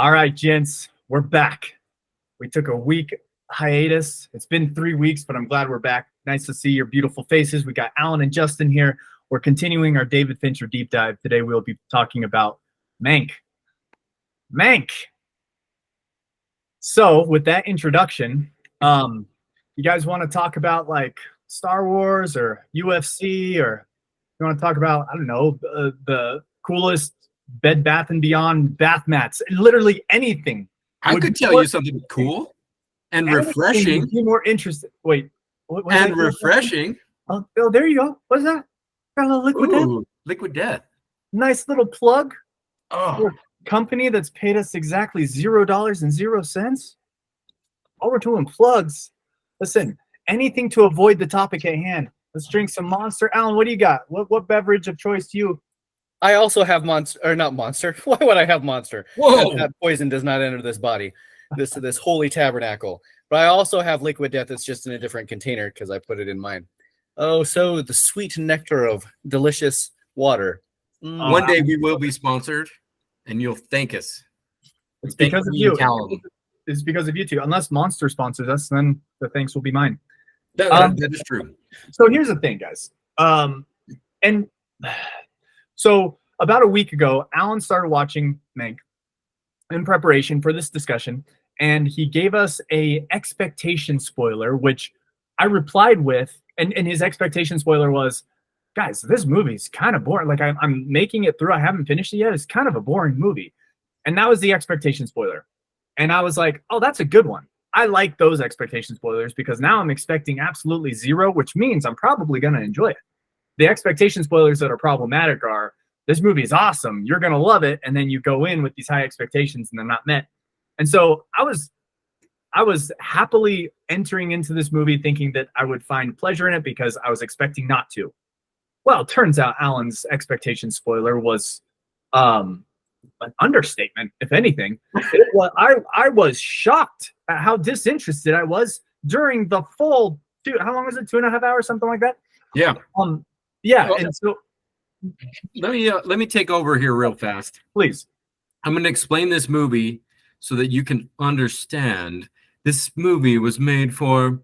All right, gents, we're back. We took a week hiatus. It's been 3 weeks, but I'm glad we're back. Nice to see your beautiful faces. We got Alan and Justin here. We're continuing our David Fincher deep dive. Today we'll be talking about Mank. Mank. So with that introduction, you guys want to talk about like Star Wars or UFC, or you want to talk about, I don't know, the coolest Bed Bath and Beyond bath mats, literally anything. I could tell you something cool and refreshing. Be more interested. Wait, what and refreshing. Oh, there you go. What is that? Got a little Liquid Death. Liquid Death. Nice little plug. Oh, company that's paid us exactly $0.00. All we're doing plugs. Listen, anything to avoid the topic at hand. Let's drink some Monster. Alan, what do you got? What beverage of choice do you? I also have Monster, or not Monster. Why would I have Monster? Whoa! That poison does not enter this body, this holy tabernacle. But I also have Liquid Death. It's just in a different container because I put it in mine. Oh, so the sweet nectar of delicious water. One day we will be sponsored, and you'll thank us. It's because of you. It's because of you two. Unless Monster sponsors us, then the thanks will be mine. That is true. So here's the thing, guys. So about a week ago, Alan started watching Mank in preparation for this discussion, and he gave us a expectation spoiler, which I replied with, and his expectation spoiler was, guys, this movie's kind of boring. Like I'm making it through. I haven't finished it yet. It's kind of a boring movie. And that was the expectation spoiler. And I was like, oh, that's a good one. I like those expectation spoilers because now I'm expecting absolutely zero, which means I'm probably going to enjoy it. The expectation spoilers that are problematic are, this movie is awesome, you're going to love it, and then you go in with these high expectations and they're not met. And so I was happily entering into this movie thinking that I would find pleasure in it because I was expecting not to. Well, it turns out Alan's expectation spoiler was an understatement, if anything. I was shocked at how disinterested I was during the full how long was it? 2.5 hours, something like that? Yeah. Yeah, and so let me take over here real fast. Please. I'm going to explain this movie so that you can understand. This movie was made for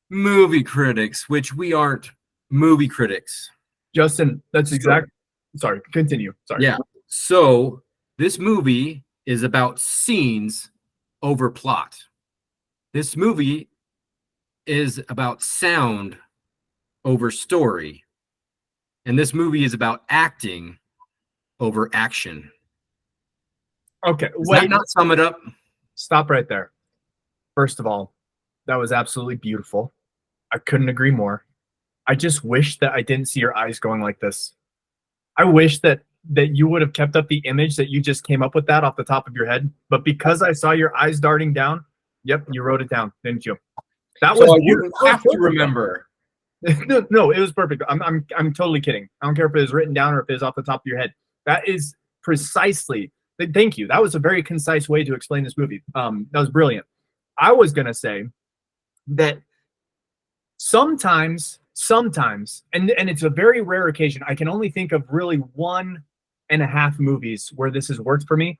movie critics, which we aren't movie critics. Justin, that's exactly. Sorry, continue. Sorry. Yeah. So this movie is about scenes over plot. This movie is about sound over story. And this movie is about acting over action. Okay, Does that not sum it up? Stop right there. First of all, that was absolutely beautiful. I couldn't agree more. I just wish that I didn't see your eyes going like this. I wish that you would have kept up the image that you just came up with that off the top of your head. But because I saw your eyes darting down, yep, you wrote it down, didn't you? That was you have to remember. No, it was perfect. I'm totally kidding. I don't care if it was written down or if it was off the top of your head. That is precisely. Thank you. That was a very concise way to explain this movie. That was brilliant. I was gonna say that sometimes, and it's a very rare occasion. I can only think of really 1.5 movies where this has worked for me.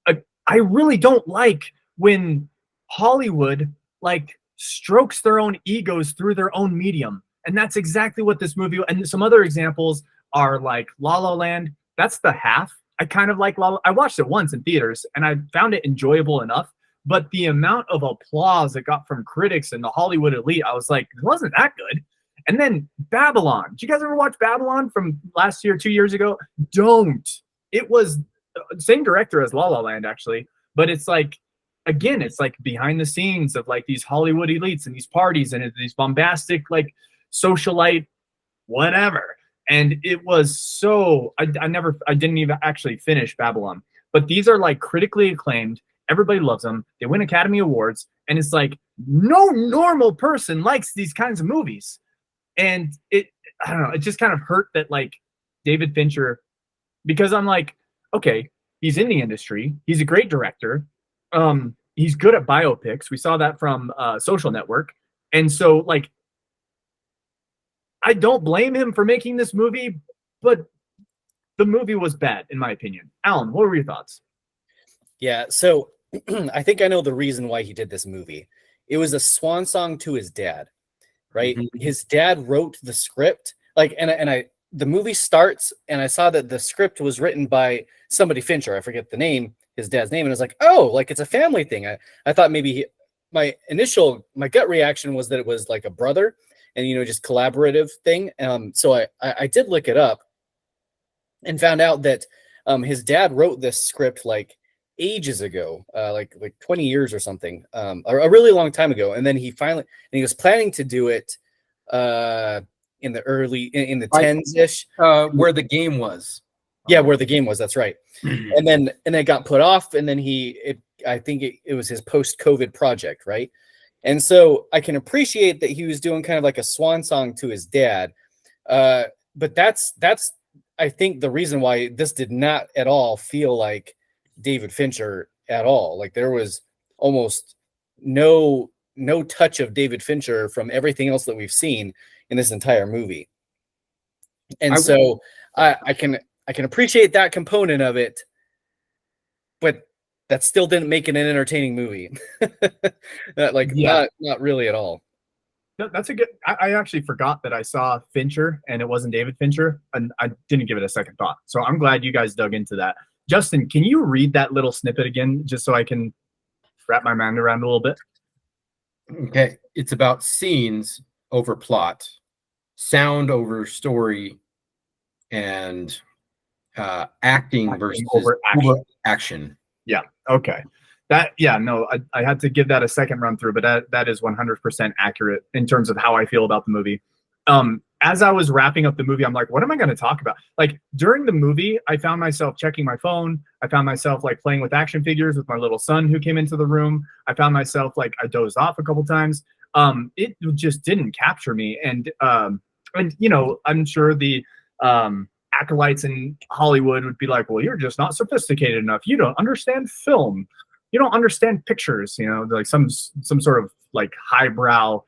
I really don't like when Hollywood strokes their own egos through their own medium. And that's exactly what this movie, and some other examples are like La La Land. That's the half. I kind of like La La. I watched it once in theaters and I found it enjoyable enough, but the amount of applause it got from critics and the Hollywood elite, I was like, it wasn't that good. And then Babylon. Did you guys ever watch Babylon from last year, 2 years ago? Don't. It was the same director as La La Land, actually, but it's like, again, it's like behind the scenes of like these Hollywood elites and these parties and these bombastic like socialite whatever. And it was so I didn't even actually finish Babylon. But these are like critically acclaimed. Everybody loves them. They win Academy Awards. And it's like no normal person likes these kinds of movies. And I don't know, it just kind of hurt that like David Fincher, because I'm like, okay, he's in the industry. He's a great director. He's good at biopics. We saw that from Social Network. And so like, I don't blame him for making this movie, but the movie was bad, in my opinion. Alan, what were your thoughts? Yeah, so I think I know the reason why he did this movie. It was a swan song to his dad, right? Mhm. His dad wrote the script, like, the movie starts, and I saw that the script was written by somebody Fincher. I forget the name, his dad's name, and I was like, oh, like it's a family thing. I thought maybe my gut reaction was that it was like a brother, and just collaborative thing. So I did look it up and found out that his dad wrote this script like ages ago, like 20 years or something, a really long time ago. And then he was planning to do it in the tens ish. Where the game was. Yeah, where the game was. That's right. And then it got put off. And then I think it was his post-COVID project, right? And so I can appreciate that he was doing kind of like a swan song to his dad. But that's I think the reason why this did not at all feel like David Fincher at all. Like there was almost no touch of David Fincher from everything else that we've seen in this entire movie. And I can appreciate that component of it, but that still didn't make it an entertaining movie. Not really at all. No, that's a good. I actually forgot that I saw Fincher and it wasn't David Fincher, and I didn't give it a second thought. So I'm glad you guys dug into that. Justin, can you read that little snippet again, just so I can wrap my mind around a little bit? Okay, it's about scenes over plot, sound over story, and acting versus over action. Yeah. Okay. I had to give that a second run through, but that is 100% accurate in terms of how I feel about the movie. As I was wrapping up the movie, I'm like, what am I going to talk about? Like during the movie, I found myself checking my phone. I found myself like playing with action figures with my little son who came into the room. I found myself like I dozed off a couple times. It just didn't capture me. And I'm sure the acolytes in Hollywood would be like, well, you're just not sophisticated enough. You don't understand film. You don't understand pictures, like some sort of like highbrow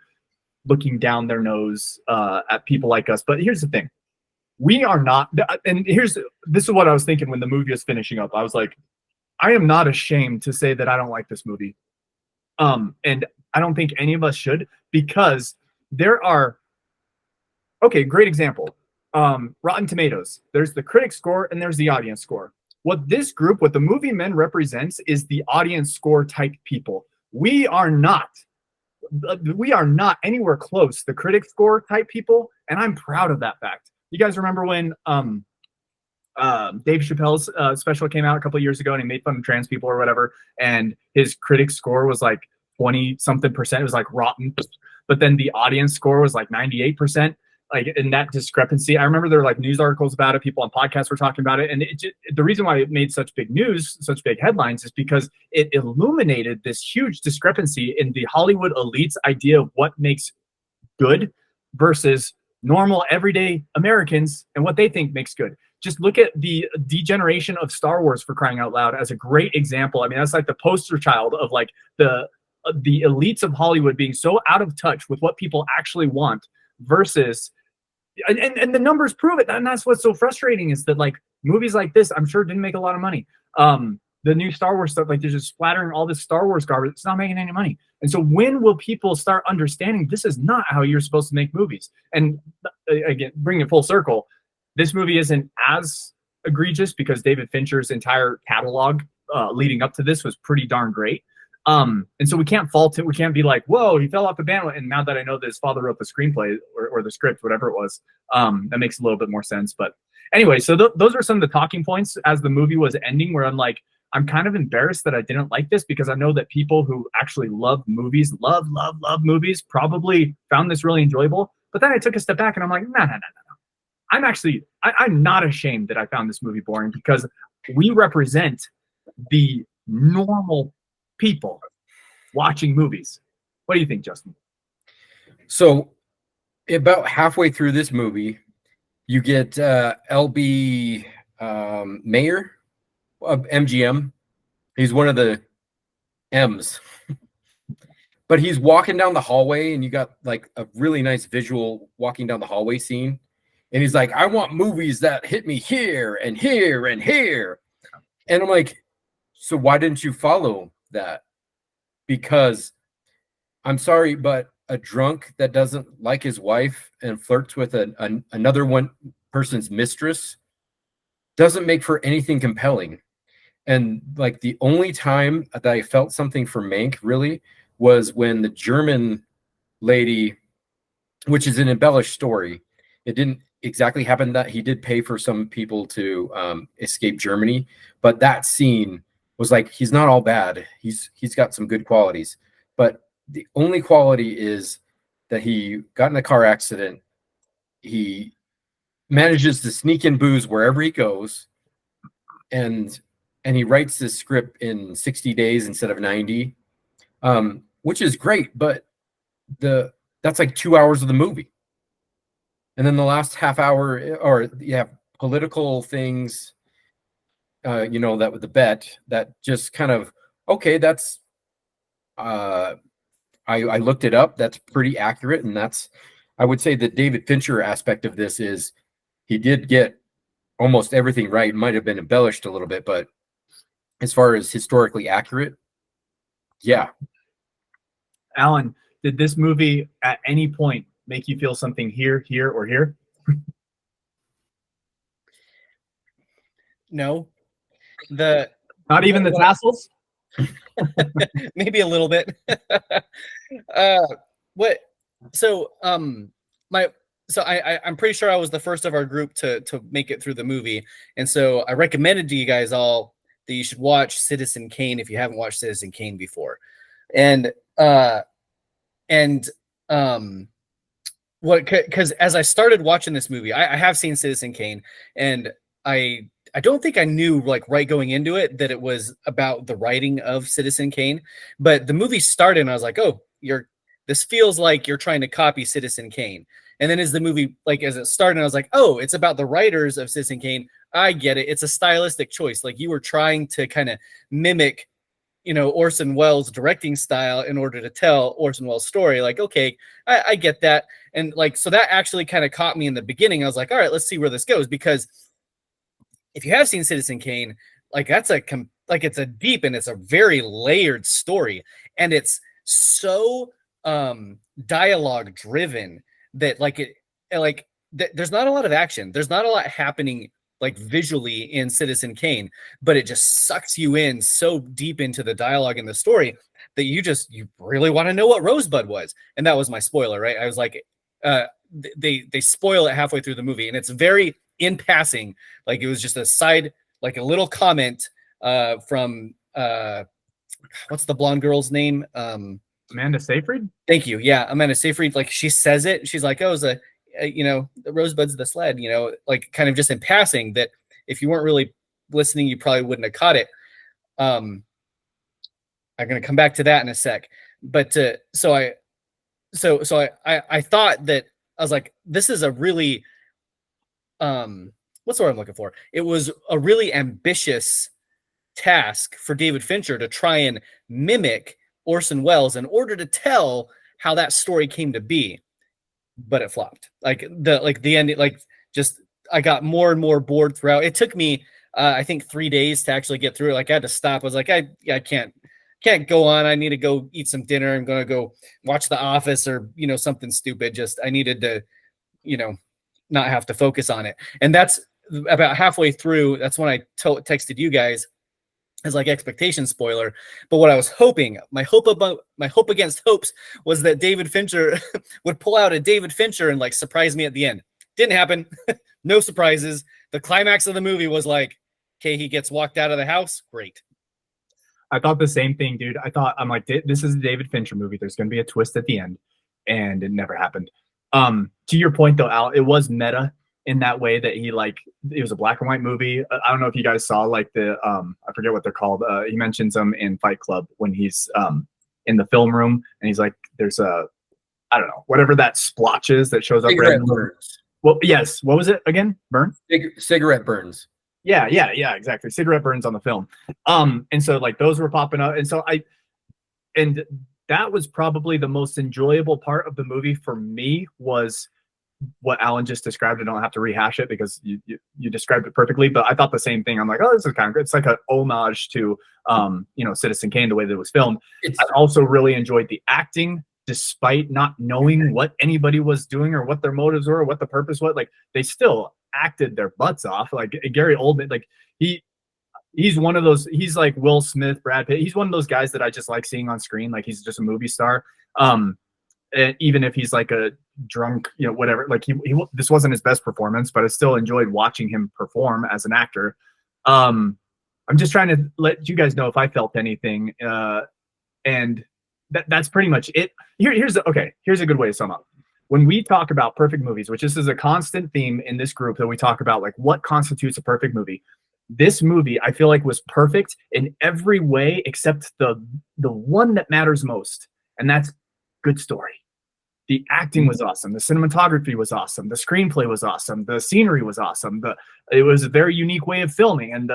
looking down their nose at people like us. But here's the thing. We are not, and this is what I was thinking when the movie was finishing up. I was like, I am not ashamed to say that I don't like this movie. And I don't think any of us should, because there are, okay, great example. Rotten Tomatoes. There's the critic score and there's the audience score. What the Movie Men represents is the audience score type people. We are not anywhere close the critic score type people, and I'm proud of that fact. You guys remember when Dave Chappelle's special came out a couple of years ago, and he made fun of trans people or whatever, and his critic score was like 20 something percent. It was like rotten, but then the audience score was like 98%. Like in that discrepancy, I remember there were like news articles about it. People on podcasts were talking about it. And the reason why it made such big news, such big headlines, is because it illuminated this huge discrepancy in the Hollywood elite's idea of what makes good versus normal everyday Americans and what they think makes good. Just look at the degeneration of Star Wars, for crying out loud, as a great example. I mean, that's like the poster child of like the elites of Hollywood being so out of touch with what people actually want versus and the numbers prove it. And that's what's so frustrating, is that like movies like this, I'm sure, didn't make a lot of money. The new Star Wars stuff, like they're just splattering all this Star Wars garbage. It's not making any money. And so when will people start understanding this is not how you're supposed to make movies? And again, bring it full circle, this movie isn't as egregious because David Fincher's entire catalog leading up to this was pretty darn great. And so we can't fault it. We can't be like, whoa, he fell off the bandwagon. And now that I know that his father wrote the screenplay or the script, whatever it was, that makes a little bit more sense. But anyway, so those are some of the talking points as the movie was ending, where I'm like, I'm kind of embarrassed that I didn't like this, because I know that people who actually love movies, love movies, probably found this really enjoyable. But then I took a step back and I'm like, no. I'm not ashamed that I found this movie boring, because we represent the normal people watching movies. What do you think, Justin? So about halfway through this movie, you get LB Mayer of MGM. He's one of the M's. But he's walking down the hallway, and you got like a really nice visual walking down the hallway scene. And he's like, I want movies that hit me here and here and here. And I'm like, So why didn't you follow that? Because I'm sorry, but a drunk that doesn't like his wife and flirts with another one person's mistress doesn't make for anything compelling. And like the only time that I felt something for Mank really was when the German lady, which is an embellished story, it didn't exactly happen that he did pay for some people to escape Germany, but that scene was like, he's not all bad. He's got some good qualities, but the only quality is that he got in a car accident. He manages to sneak in booze wherever he goes, and he writes this script in 60 days instead of 90, which is great, but that's like 2 hours of the movie. And then the last half hour, or you have political things, that with the bet that just kind of, okay, that's, I looked it up. That's pretty accurate. And I would say the David Fincher aspect of this is he did get almost everything right. It might have been embellished a little bit, but as far as historically accurate, yeah. Alan, did this movie at any point make you feel something here, or here? No, Not even the tassels? maybe a little bit. What? So, I'm pretty sure I was the first of our group to make it through the movie, and so I recommended to you guys all that you should watch Citizen Kane if you haven't watched Citizen Kane before, and because as I started watching this movie, I have seen Citizen Kane, and I don't think I knew, like, right going into it that it was about the writing of Citizen Kane, but the movie started and I was like, oh, this feels like you're trying to copy Citizen Kane. And then as the movie, like, as it started, I was like, oh, it's about the writers of Citizen Kane. I get it. It's a stylistic choice. Like, you were trying to kind of mimic, Orson Welles' directing style in order to tell Orson Welles' story. Like, okay, I get that. And like, so that actually kind of caught me in the beginning. I was like, all right, let's see where this goes. Because if you have seen Citizen Kane, like, it's a deep and it's a very layered story. And it's so dialogue driven that there's not a lot of action. There's not a lot happening like visually in Citizen Kane, but it just sucks you in so deep into the dialogue and the story that you really want to know what Rosebud was. And that was my spoiler, right? I was like, they spoil it halfway through the movie, and it's very in passing. Like, it was just a side, like a little comment from what's the blonde girl's name? Amanda Seyfried? Thank you. Yeah, Amanda Seyfried. Like, she says it. She's like, oh, the Rosebud's the sled, like, kind of just in passing, that if you weren't really listening, you probably wouldn't have caught it. I'm going to come back to that in a sec. But so I thought that, I was like, this is a really, what's the word I'm looking for? It was a really ambitious task for David Fincher to try and mimic Orson Welles in order to tell how that story came to be, but it flopped. Like the end, just, I got more and more bored throughout. It took me, I think 3 days to actually get through it. Like, I had to stop. I was like, I can't go on. I need to go eat some dinner. I'm going to go watch The Office or, something stupid. Just, I needed to, not have to focus on it. And that's about halfway through. That's when I texted you guys as like expectation spoiler. But what I was hoping, my hope against hopes, was that David Fincher would pull out a David Fincher and like surprise me at the end. Didn't happen. No surprises. The climax of the movie was like, okay, he gets walked out of the house. Great. I thought the same thing, dude. I'm like, this is a David Fincher movie. There's going to be a twist at the end, and it never happened. To your point though, Al, it was meta in that way that it was a black and white movie. I don't know if you guys saw like I forget what they're called. He mentions them in Fight Club when he's in the film room, and he's like, there's I don't know, whatever that splotch is that shows up. Cigarette burns. Well, yes. What was it again? Burn? Cigarette burns. Yeah, exactly. Cigarette burns on the film. And so like those were popping up. And so that was probably the most enjoyable part of the movie for me, was what Alan just described. I don't have to rehash it because you described it perfectly. But I thought the same thing. I'm like, oh, this is kind of good. It's like an homage to Citizen Kane, the way that it was filmed. I also really enjoyed the acting, despite not knowing what anybody was doing or what their motives were or what the purpose was. Like, they still acted their butts off. Like Gary Oldman, like he's one of those. He's like Will Smith, Brad Pitt. He's one of those guys that I just like seeing on screen. Like, he's just a movie star. Even if he's like a drunk, whatever, like he this wasn't his best performance, but I still enjoyed watching him perform as an actor. I'm just trying to let you guys know if I felt anything, and that's pretty much it. Here's a good way to sum up. When we talk about perfect movies, which this is a constant theme in this group, that we talk about like what constitutes a perfect movie. This movie, I feel like, was perfect in every way except the one that matters most, and that's good story. The acting was awesome. The cinematography was awesome. The screenplay was awesome. The scenery was awesome. It was a very unique way of filming, and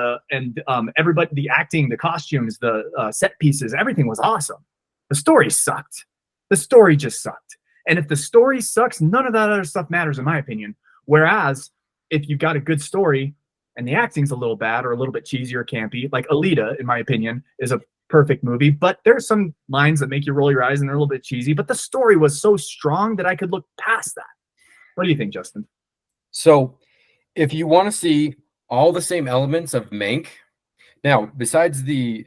everybody, the acting, the costumes, the set pieces, everything was awesome. The story sucked. The story just sucked. And if the story sucks, none of that other stuff matters, in my opinion. Whereas if you've got a good story and the acting's a little bad or a little bit cheesy or campy, like Alita, in my opinion, is a perfect movie, but there's some lines that make you roll your eyes and they're a little bit cheesy, but the story was so strong that I could look past that. What do you think, Justin? So if you want to see all the same elements of Mank, now besides the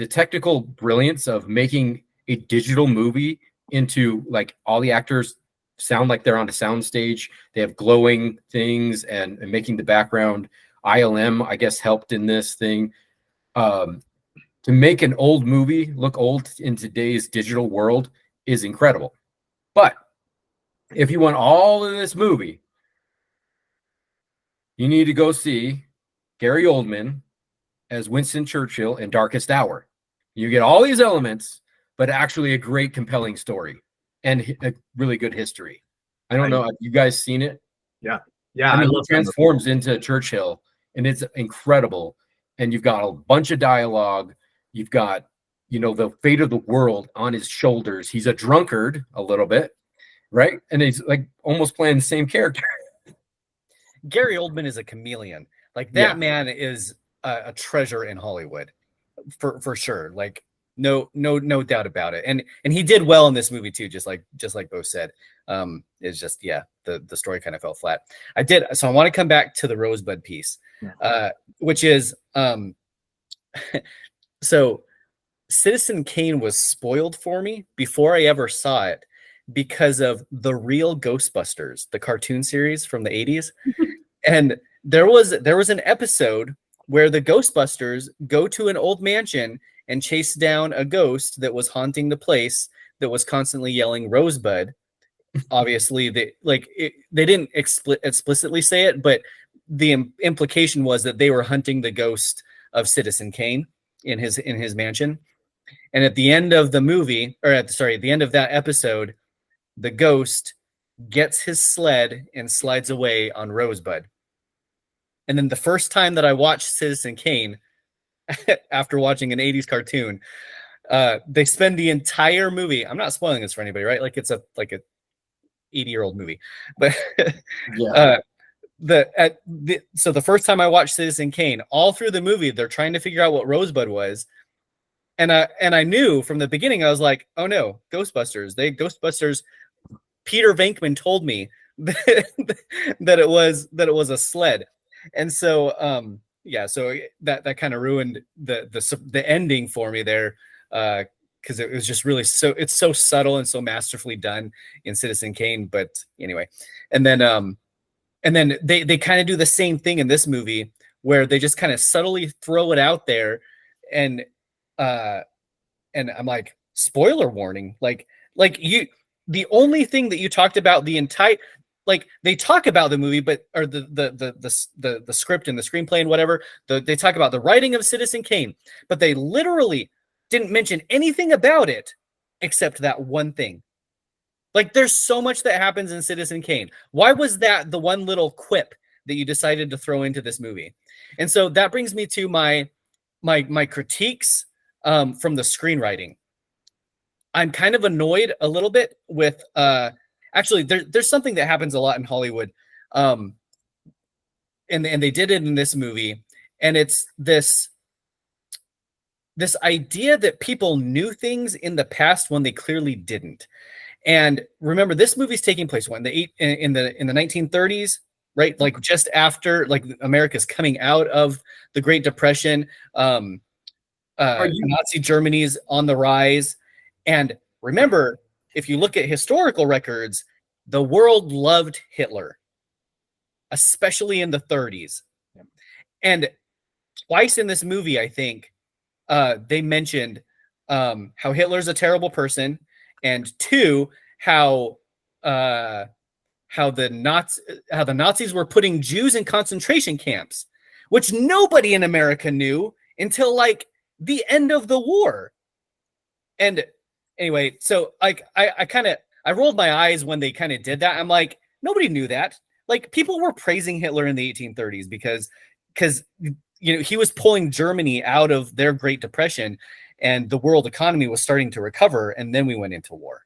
technical brilliance of making a digital movie into like all the actors sound like they're on a sound stage, they have glowing things and making the background ILM, I guess, helped in this thing. To make an old movie look old in today's digital world is incredible. But if you want all of this movie, you need to go see Gary Oldman as Winston Churchill in Darkest Hour. You get all these elements, but actually a great, compelling story and a really good history. I don't know. Have you guys seen it? Yeah. I mean, he transforms into Churchill, and it's incredible. And you've got a bunch of dialogue. You've got, the fate of the world on his shoulders. He's a drunkard a little bit, right? And he's like almost playing the same character. Gary Oldman is a chameleon. Like, that man is a treasure in Hollywood, for sure. Like, no doubt about it. And he did well in this movie too, just like Bo said. It's just the story kind of fell flat. So I want to come back to the Rosebud piece, which is so Citizen Kane was spoiled for me before I ever saw it because of The Real Ghostbusters, the cartoon series from the 80s. And there was an episode where the Ghostbusters go to an old mansion and chase down a ghost that was haunting the place, that was constantly yelling Rosebud. Obviously, they didn't explicitly say it, but the implication was that they were hunting the ghost of Citizen Kane in his mansion. And at the end of the movie, the end of that episode, the ghost gets his sled and slides away on Rosebud. And then the first time that I watched Citizen Kane, after watching an 80s cartoon, they spend the entire movie. I'm not spoiling this for anybody, right? Like, it's a 80-year-old movie, but so the first time I watched Citizen Kane, all through the movie, they're trying to figure out what Rosebud was. And I knew from the beginning, I was like, oh no, Ghostbusters. Peter Venkman told me that it was a sled. And so, so that kind of ruined the ending for me there. Because it was just really it's so subtle and so masterfully done in Citizen Kane. But anyway, and then they kind of do the same thing in this movie, where they just kind of subtly throw it out there, and I'm like, spoiler warning, like the only thing that you talked about the entire, like, they talk about the movie, but or the script and the screenplay and whatever, they talk about the writing of Citizen Kane, but they literally didn't mention anything about it except that one thing. Like, there's so much that happens in Citizen Kane. Why was that the one little quip that you decided to throw into this movie? And so that brings me to my critiques from the screenwriting. I'm kind of annoyed a little bit with actually there's something that happens a lot in Hollywood, and they did it in this movie, and it's this idea that people knew things in the past when they clearly didn't. And remember, this movie's taking place when in the 1930s, right? Like just after like America's coming out of the Great Depression, Nazi Germany's on the rise. And remember, if you look at historical records, the world loved Hitler, especially in the 30s. And twice in this movie, I think, they mentioned how Hitler's a terrible person, and two, how the Nazis were putting Jews in concentration camps, which nobody in America knew until like the end of the war. And anyway, so like I rolled my eyes when they kind of did that. I'm like, nobody knew that. Like people were praising Hitler in the 1830s because you know he was pulling Germany out of their Great Depression, and the world economy was starting to recover, and then we went into war.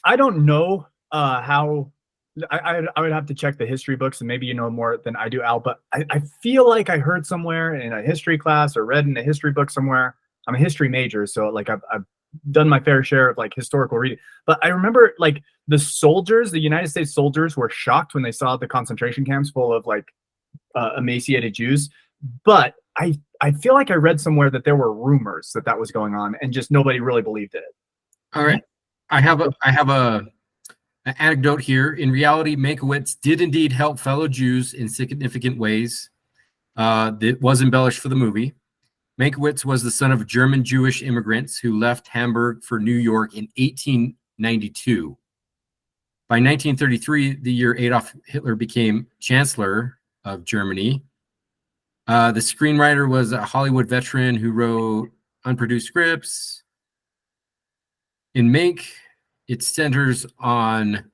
I don't know how. I would have to check the history books, and maybe you know more than I do, Al. But I feel like I heard somewhere in a history class or read in a history book somewhere. I'm a history major, so like I've done my fair share of like historical reading. But I remember like the United States soldiers, were shocked when they saw the concentration camps full of like emaciated Jews. But I feel like I read somewhere that there were rumors that was going on, and just nobody really believed it. All right, I have an anecdote here. In reality, Mankiewicz did indeed help fellow Jews in significant ways. It was embellished for the movie. Mankiewicz was the son of German Jewish immigrants who left Hamburg for New York in 1892. By 1933, the year Adolf Hitler became Chancellor of Germany, the screenwriter was a Hollywood veteran who wrote unproduced scripts. In Mank, it centers on,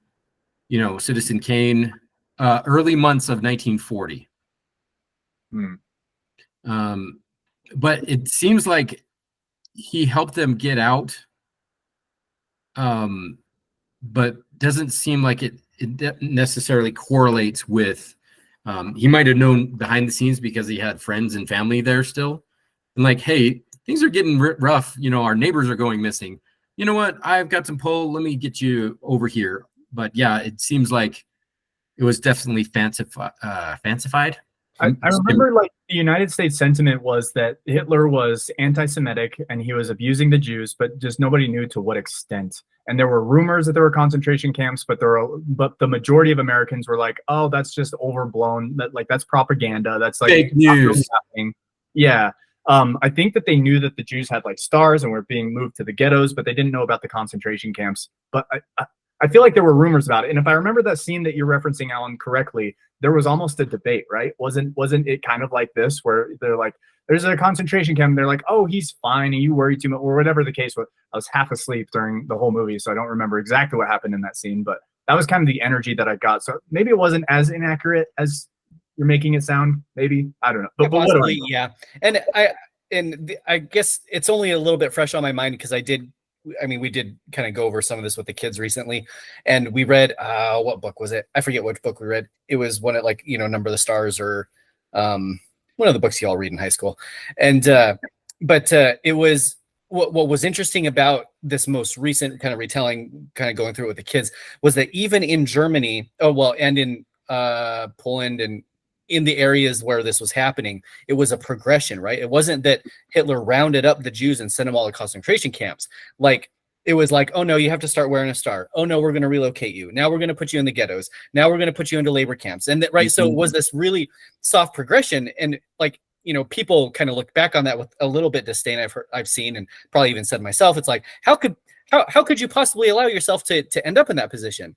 Citizen Kane, early months of 1940. But it seems like he helped them get out, but doesn't seem like it necessarily correlates with. He might have known behind the scenes because he had friends and family there still, and like, hey, things are getting rough. Our neighbors are going missing. You know what? I've got some pull. Let me get you over here. But yeah, it seems like it was definitely fancified. I remember like the United States sentiment was that Hitler was anti-Semitic and he was abusing the Jews, but just nobody knew to what extent. And there were rumors that there were concentration camps, but the majority of Americans were like, "Oh, that's just overblown. That's propaganda. That's like fake news." Really yeah. I think that they knew that the Jews had like stars and were being moved to the ghettos, but they didn't know about the concentration camps. But I feel like there were rumors about it. And if I remember that scene that you're referencing, Alan, correctly, there was almost a debate, right? Wasn't it kind of like this, where they're like, there's a concentration camp, and they're like, oh, he's fine, and you worry too much, or whatever the case was. I was half asleep during the whole movie, so I don't remember exactly what happened in that scene, but that was kind of the energy that I got. So maybe it wasn't as inaccurate as you're making it sound. Maybe, I don't know. But possibly, yeah. And I guess it's only a little bit fresh on my mind because we did kind of go over some of this with the kids recently, and we read what book was it? I forget which book we read. It was one at Number of the Stars, or one of the books you all read in high school. And but it was what was interesting about this most recent kind of retelling, kind of going through it with the kids, was that even in Germany, and in Poland and in the areas where this was happening, it was a progression, right? It wasn't that Hitler rounded up the Jews and sent them all to concentration camps. Like, it was like, oh no, you have to start wearing a star. Oh no, we're going to relocate you. Now we're going to put you in the ghettos. Now we're going to put you into labor camps. And right. So it was this really soft progression. And people kind of look back on that with a little bit disdain. I've seen, and probably even said myself, it's like, how could you possibly allow yourself to end up in that position?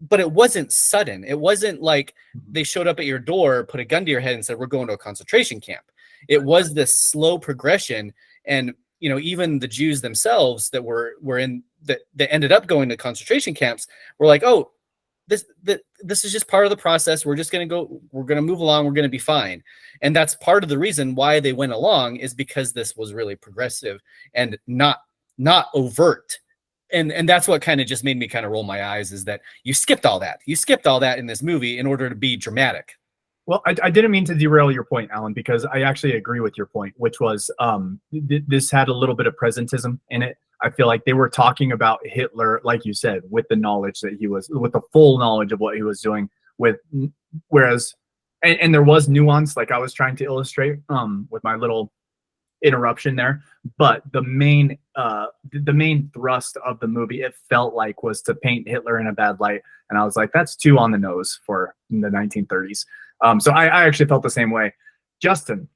But it wasn't sudden. It wasn't like they showed up at your door, put a gun to your head and said, we're going to a concentration camp. It was this slow progression. And, even the Jews themselves that were in that ended up going to concentration camps were like, oh, this is just part of the process. We're just going to move along. We're going to be fine. And that's part of the reason why they went along, is because this was really progressive and not overt and that's what kind of just made me kind of roll my eyes, is that you skipped all that. You skipped all that in this movie in order to be dramatic. Well, I didn't mean to derail your point, Alan, because I actually agree with your point, which was this had a little bit of presentism in it. I feel like they were talking about Hitler, like you said, with the knowledge that he was, with the full knowledge of what he was doing. Whereas, and there was nuance, like I was trying to illustrate with my little interruption there, but the main thrust of the movie, it felt like, was to paint Hitler in a bad light, and I was like, that's too on the nose for the 1930s. So I actually felt the same way. Justin,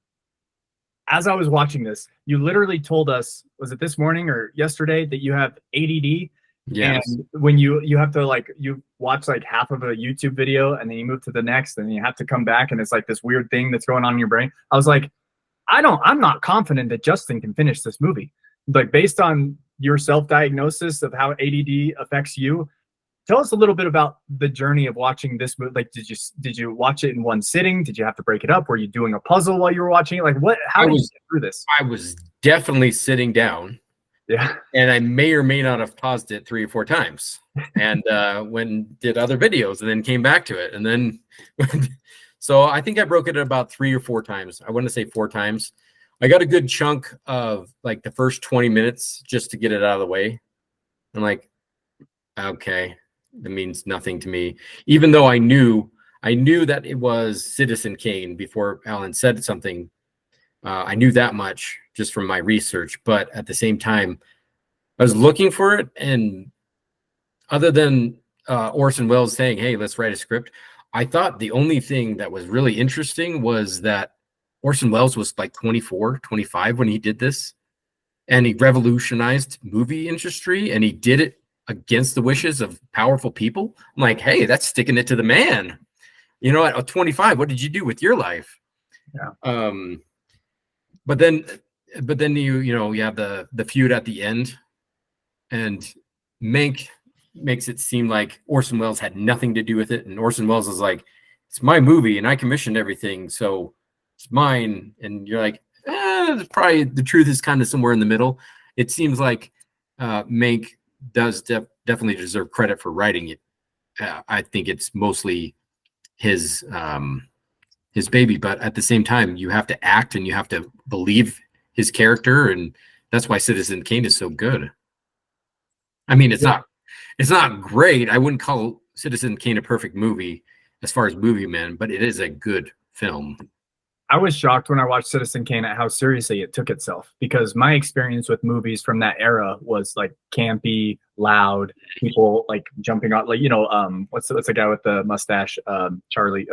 as I was watching this, you literally told us, was it this morning or yesterday, that you have ADD? Yes. And when you have to, like, you watch like half of a YouTube video and then you move to the next and you have to come back and it's like this weird thing that's going on in your brain. I was like, I'm not confident that Justin can finish this movie. Like, based on your self-diagnosis of how ADD affects you, tell us a little bit about the journey of watching this movie. Like, did you watch it in one sitting? Did you have to break it up? Were you doing a puzzle while you were watching it? Like, how did you get through this? I was definitely sitting down. Yeah. And I may or may not have paused it 3 or 4 times, and did other videos and then came back to it. And then, so I think I broke it about 3 or 4 times. I want to say 4 times. I got a good chunk of like the first 20 minutes just to get it out of the way. I'm like, okay, that means nothing to me. Even though I knew that it was Citizen Kane before Alan said something. I knew that much just from my research, but at the same time, I was looking for it. And other than Orson Welles saying, hey, let's write a script, I thought the only thing that was really interesting was that Orson Welles was like 24, 25 when he did this. And he revolutionized movie industry, and he did it against the wishes of powerful people. I'm like, hey, that's sticking it to the man. You know, at 25, what did you do with your life? Yeah. But then you have the feud at the end, and Mank makes it seem like Orson Welles had nothing to do with it, and Orson Welles is like, it's my movie and I commissioned everything, so it's mine. And you're like, probably the truth is kind of somewhere in the middle. It seems like Mank does definitely deserve credit for writing it. I think it's mostly his baby, but at the same time, you have to act and you have to believe his character, and that's why Citizen Kane is so good. I mean, it's not great. I wouldn't call Citizen Kane a perfect movie as far as movie man, but it is a good film. I was shocked when I watched Citizen Kane at how seriously it took itself, because my experience with movies from that era was like campy, loud, people like jumping out, like, what's the guy with the mustache, Charlie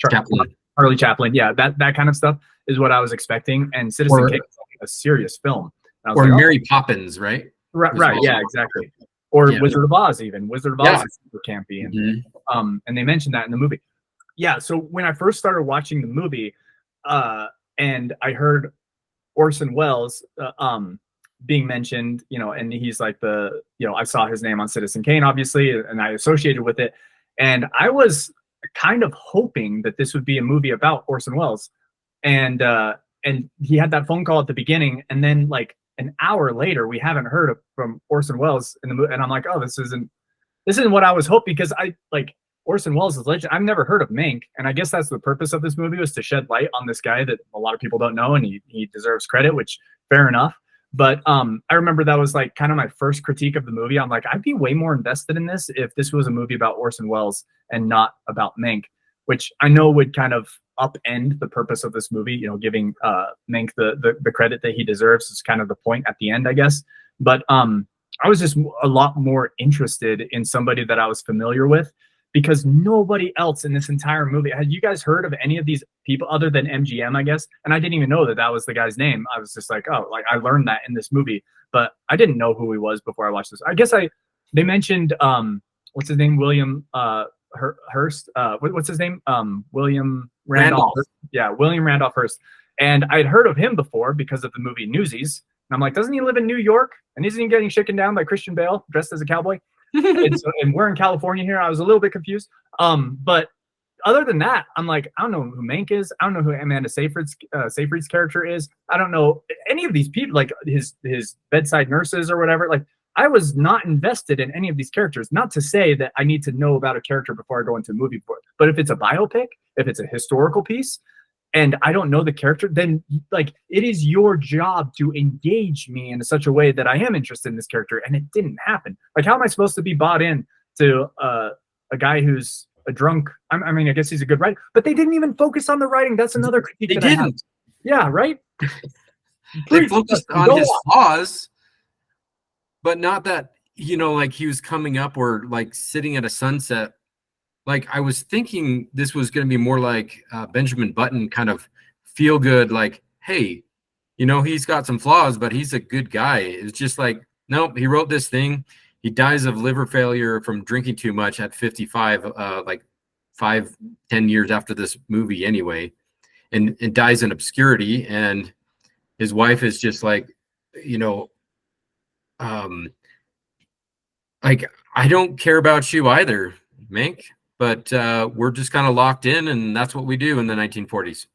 Chaplin. Yeah, that kind of stuff is what I was expecting. And Citizen Kane was like a serious film. Or like, Mary Poppins, right? Right. Yeah, exactly. Or yeah. Wizard of Oz, even. Wizard of Oz is super campy, and they mentioned that in the movie. Yeah. So when I first started watching the movie, and I heard Orson Welles being mentioned, and he's like I saw his name on Citizen Kane, obviously, and I associated with it, and I was kind of hoping that this would be a movie about Orson Welles, and he had that phone call at the beginning, and then like an hour later, we haven't heard from Orson Welles in the movie, and I'm like, oh, this isn't what I was hoping, because I like Orson Welles is legend. I've never heard of Mank, and I guess that's the purpose of this movie, was to shed light on this guy that a lot of people don't know, and he deserves credit, which fair enough. But I remember that was like kind of my first critique of the movie. I'm like, I'd be way more invested in this if this was a movie about Orson Welles and not about Mank, which I know would kind of upend the purpose of this movie. Giving Mank the credit that he deserves is kind of the point at the end, I guess. But I was just a lot more interested in somebody that I was familiar with, because nobody else in this entire movie, had you guys heard of any of these people other than MGM, I guess? And I didn't even know that was the guy's name. I was just like, oh, like I learned that in this movie, but I didn't know who he was before I watched this. I guess they mentioned, what's his name? William Hearst. What's his name? William Randolph. Yeah, William Randolph Hearst. And I'd heard of him before because of the movie Newsies. And I'm like, doesn't he live in New York? And isn't he getting shaken down by Christian Bale dressed as a cowboy? and we're in California here. I was a little bit confused. But other than that, I'm like, I don't know who Mank is. I don't know who Amanda Seyfried's character is. I don't know any of these people, like his bedside nurses or whatever. Like, I was not invested in any of these characters. Not to say that I need to know about a character before I go into a movie for it, but if it's a biopic, if it's a historical piece, and I don't know the character, then like it is your job to engage me in such a way that I am interested in this character, and it didn't happen. Like, how am I supposed to be bought in to a guy who's a drunk? I mean, I guess he's a good writer, but they didn't even focus on the writing. That's another critique. They that I have. didn't. Yeah, right. They focused on his flaws, but not that, you know, like he was coming up or like sitting at a sunset. Like, I was thinking this was going to be more like Benjamin Button kind of feel good, like, hey, you know, he's got some flaws, but he's a good guy. It's just like, nope, he wrote this thing. He dies of liver failure from drinking too much at 55, like 5-10 years after this movie anyway, and dies in obscurity. And his wife is just like, you know, like, I don't care about you either, Mank. But we're just kind of locked in, and that's what we do in the 1940s.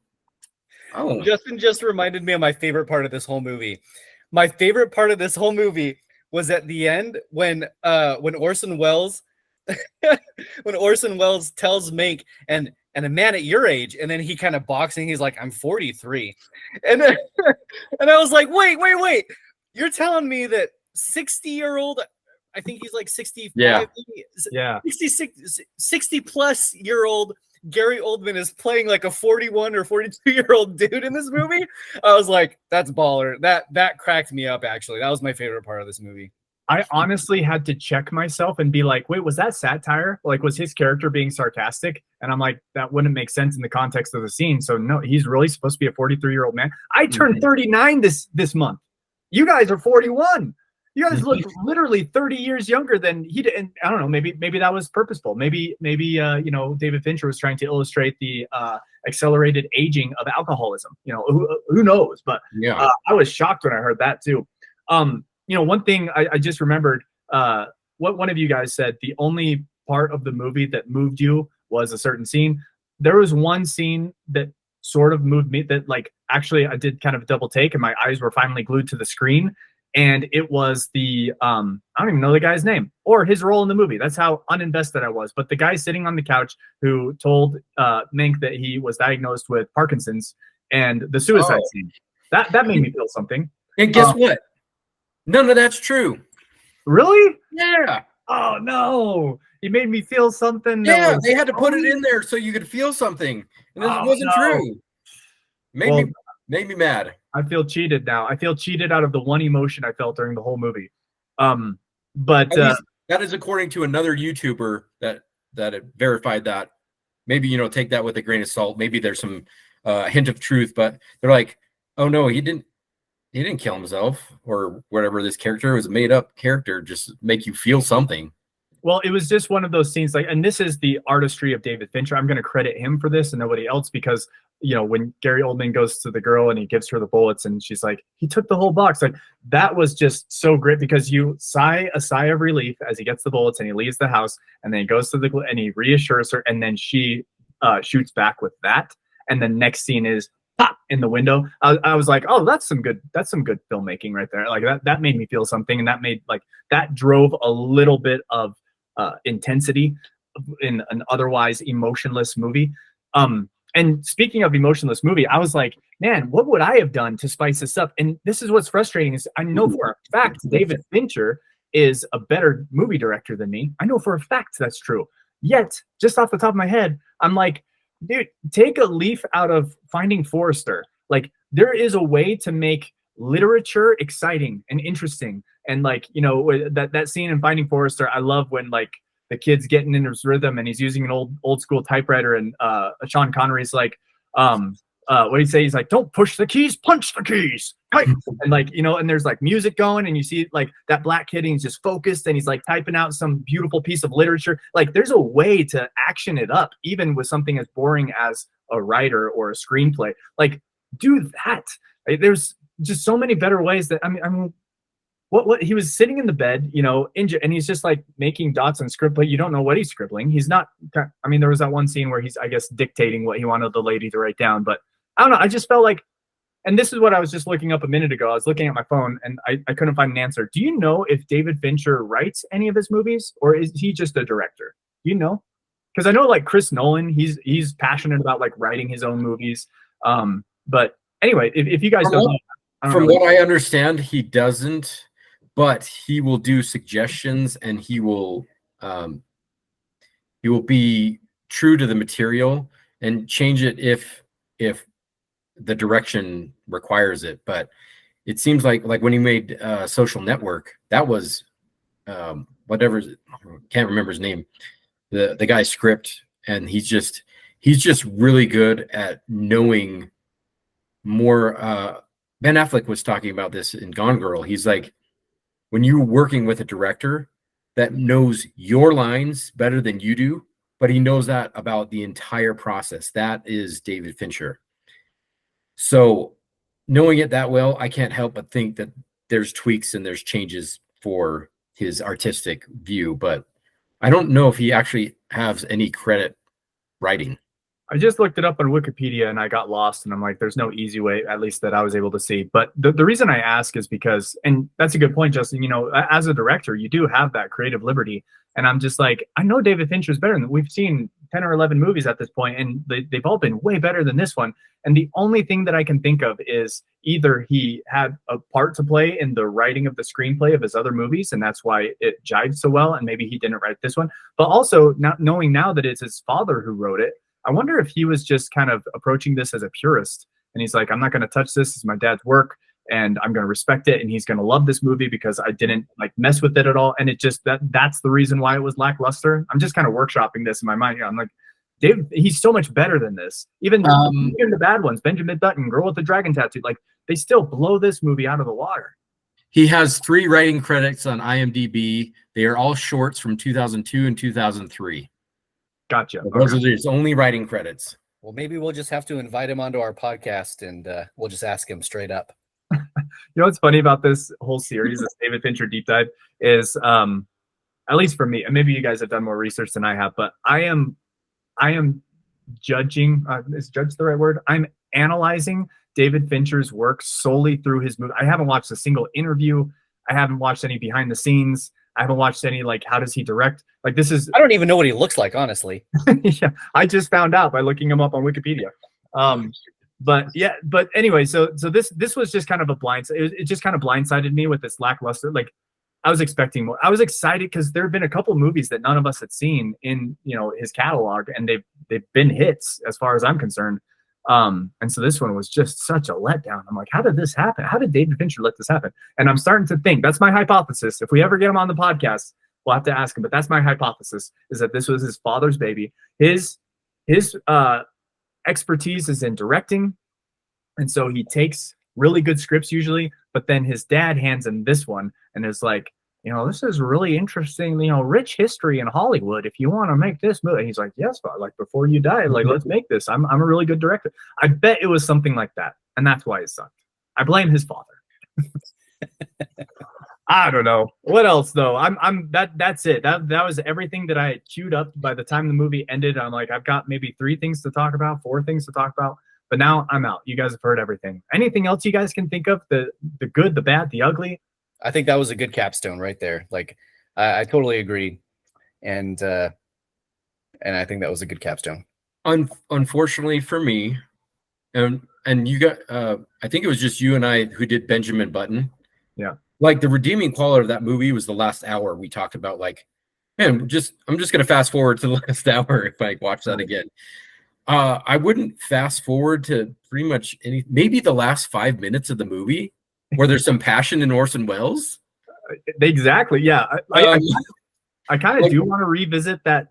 Oh, Justin just reminded me of my favorite part of this whole movie. My favorite part of this whole movie was at the end when Orson Welles tells Mank and a man at your age, and then he kind of boxing. He's like, I'm 43, and then, and I was like, wait, you're telling me that 60-year-old. I think he's like 65, yeah, 60 plus year old Gary Oldman is playing like a 41 or 42-year-old dude in this movie. I was like, that's baller. That cracked me up, actually. That was my favorite part of this movie. I honestly had to check myself and be like, wait, was that satire? Like, was his character being sarcastic? And I'm like, that wouldn't make sense in the context of the scene. So no, he's really supposed to be a 43-year-old man. I turned 39 this month. You guys are 41. You guys look literally 30 years younger than he did. And I don't know, maybe that was purposeful. Maybe you know, David Fincher was trying to illustrate the accelerated aging of alcoholism. You know, who knows? But yeah, I was shocked when I heard that too. You know, one thing I just remembered, what one of you guys said, the only part of the movie that moved you was a certain scene. There was one scene that sort of moved me, that like actually I did kind of a double take and my eyes were finally glued to the screen. And it was the, I don't even know the guy's name or his role in the movie. That's how uninvested I was. But the guy sitting on the couch who told Mank that he was diagnosed with Parkinson's, and the suicide scene, that made me feel something. And guess what? None of that's true. Really? Yeah. Oh, no. He made me feel something. Yeah, they had to put it in there so you could feel something. And this wasn't true. Made me mad. I feel cheated now. I feel cheated out of the one emotion I felt during the whole movie. But that is according to another YouTuber that verified that. Maybe, you know, take that with a grain of salt. Maybe there's some hint of truth, but they're like, oh no, he didn't kill himself or whatever. This character was a made up character, just make you feel something. Well, it was just one of those scenes, like, and this is the artistry of David Fincher. I'm going to credit him for this and nobody else, because, you know, when Gary Oldman goes to the girl and he gives her the bullets and she's like, he took the whole box. Like, that was just so great, because you sigh a sigh of relief as he gets the bullets and he leaves the house, and then he goes to and he reassures her, and then she shoots back with that. And the next scene is pop in the window. I was like, oh, that's some good filmmaking right there. Like that made me feel something, and that drove a little bit of intensity in an otherwise emotionless movie. And speaking of emotionless movie, I was like, man, what would I have done to spice this up? And this is what's frustrating, is I know for a fact David Fincher is a better movie director than me. I know for a fact that's true. Yet, just off the top of my head, I'm like, dude, take a leaf out of Finding Forrester. Like, there is a way to make literature exciting and interesting. And like, you know, that scene in Finding Forrester, I love when like the kid's getting in his rhythm and he's using an old school typewriter, and Sean Connery's like, what do you say? He's like, don't push the keys, punch the keys. Type. And like, you know, and there's like music going, and you see like that black kid, and he's just focused and he's like typing out some beautiful piece of literature. Like, there's a way to action it up, even with something as boring as a writer or a screenplay. Like, do that. Like, there's just so many better ways that, I mean, what he was sitting in the bed, you know, and he's just like making dots on script, but you don't know what he's scribbling. He's not, I mean, there was that one scene where he's, I guess, dictating what he wanted the lady to write down, but I don't know. I just felt like and this is what I was just looking up a minute ago. I was looking at my phone and I couldn't find an answer. Do you know if David Fincher writes any of his movies, or is he just a director? Do you know? Because I know like Chris Nolan, he's passionate about like writing his own movies. But anyway, if you guys don't know, I don't From know. what I understand, he doesn't, but he will do suggestions and he will be true to the material and change it if the direction requires it. But it seems like when he made Social Network, that was whatever, can't remember his name, the guy's script, and he's just really good at knowing more. Ben Affleck was talking about this in Gone Girl. He's like, when you're working with a director that knows your lines better than you do, but he knows that about the entire process, that is David Fincher. So knowing it that well, I can't help but think that there's tweaks and there's changes for his artistic view, but I don't know if he actually has any credit writing. I just looked it up on Wikipedia and I got lost, and I'm like, there's no easy way, at least that I was able to see. But the reason I ask is because, and that's a good point, Justin, you know, as a director, you do have that creative liberty. And I'm just like, I know David Fincher is better than, we've seen 10 or 11 movies at this point, and they've all been way better than this one. And the only thing that I can think of is either he had a part to play in the writing of the screenplay of his other movies, and that's why it jived so well, and maybe he didn't write this one. But also, not knowing now that it's his father who wrote it, I wonder if he was just kind of approaching this as a purist. And he's like, I'm not going to touch this. It's my dad's work and I'm going to respect it. And he's going to love this movie because I didn't like mess with it at all. And it just, that's the reason why it was lackluster. I'm just kind of workshopping this in my mind. I'm like, Dave, he's so much better than this. Even the bad ones, Benjamin Button, Girl with the Dragon Tattoo, like they still blow this movie out of the water. He has 3 writing credits on IMDb. They are all shorts from 2002 and 2003. Gotcha. Those are his only writing credits. Well, maybe we'll just have to invite him onto our podcast and we'll just ask him straight up. You know what's funny about this whole series, this David Fincher deep dive, is at least for me, and maybe you guys have done more research than I have, but I am judging. Is judge the right word? I'm analyzing David Fincher's work solely through his movie. I haven't watched a single interview. I haven't watched any behind the scenes. I haven't watched any, like, how does he direct? Like, this is... I don't even know what he looks like, honestly. Yeah, I just found out by looking him up on Wikipedia. But yeah, but anyway, so this was just kind of a blind... It just kind of blindsided me with this lackluster. Like, I was expecting more. I was excited because there have been a couple movies that none of us had seen in, you know, his catalog, and they've been hits as far as I'm concerned. And so this one was just such a letdown. I'm like, how did this happen? How did David Fincher let this happen? And I'm starting to think, that's my hypothesis. If we ever get him on the podcast, we'll have to ask him, but that's my hypothesis, is that this was his father's baby. His expertise is in directing. And so he takes really good scripts usually, but then his dad hands him this one and is like, you know, this is really interesting, you know, rich history in Hollywood. If you want to make this movie, he's like, yes, like before you die, like, let's make this. I'm a really good director. I bet it was something like that. And that's why it sucked. I blame his father. I don't know. What else though? That's it. That was everything that I had queued up by the time the movie ended. I'm like, I've got maybe 3 things to talk about, 4 things to talk about, but now I'm out. You guys have heard everything. Anything else you guys can think of? The good, the bad, the ugly? I think that was a good capstone right there. Like, I totally agree, and I think that was a good capstone. Unfortunately for me, and you got, I think it was just you and I who did Benjamin Button. Yeah. Like the redeeming quality of that movie was the last hour. We talked about like, man, I'm just gonna fast forward to the last hour if I watch that again. I wouldn't fast forward to pretty much maybe the last 5 minutes of the movie where there's some passion in Orson Welles. Exactly. Yeah. I kind of do want to revisit that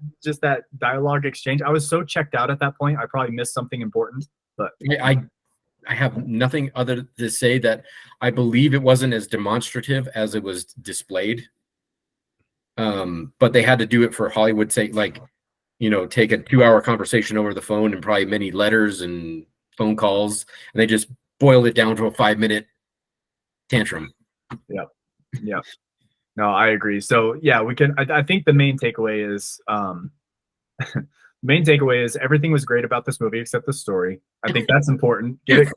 dialogue exchange. I was so checked out at that point. I probably missed something important, but I have nothing other to say that I believe it wasn't as demonstrative as it was displayed. But they had to do it for Hollywood's sake, like, you know, take a 2-hour conversation over the phone and probably many letters and phone calls, and they just boiled it down to a 5-minute tantrum. Yeah. No, I agree. So yeah, we can. I think the main takeaway is main takeaway is everything was great about this movie except the story. I think that's important. Give it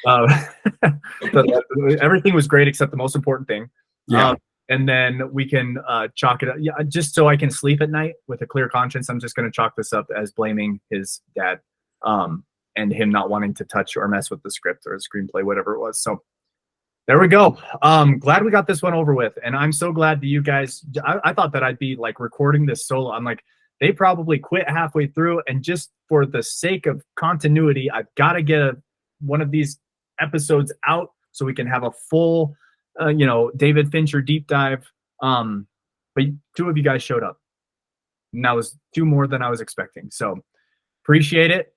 credit. Everything was great except the most important thing. Yeah. And then we can chalk it up. Yeah, just so I can sleep at night with a clear conscience, I'm just going to chalk this up as blaming his dad and him not wanting to touch or mess with the script or the screenplay, whatever it was. So there we go. Glad we got this one over with. And I'm so glad that you guys, I thought that I'd be like recording this solo. I'm like, they probably quit halfway through. And just for the sake of continuity, I've got to get one of these episodes out so we can have a full, David Fincher deep dive. But 2 of you guys showed up. And that was 2 more than I was expecting. So appreciate it.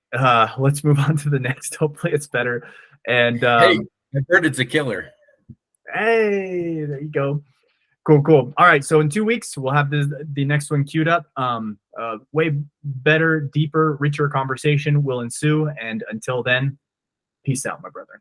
Let's move on to the next. Hopefully it's better. And Hey, I've heard it's a killer. Hey, there you go. Cool. All right. So in 2 weeks, we'll have the next one queued up. Way better, deeper, richer conversation will ensue. And until then, peace out, my brother.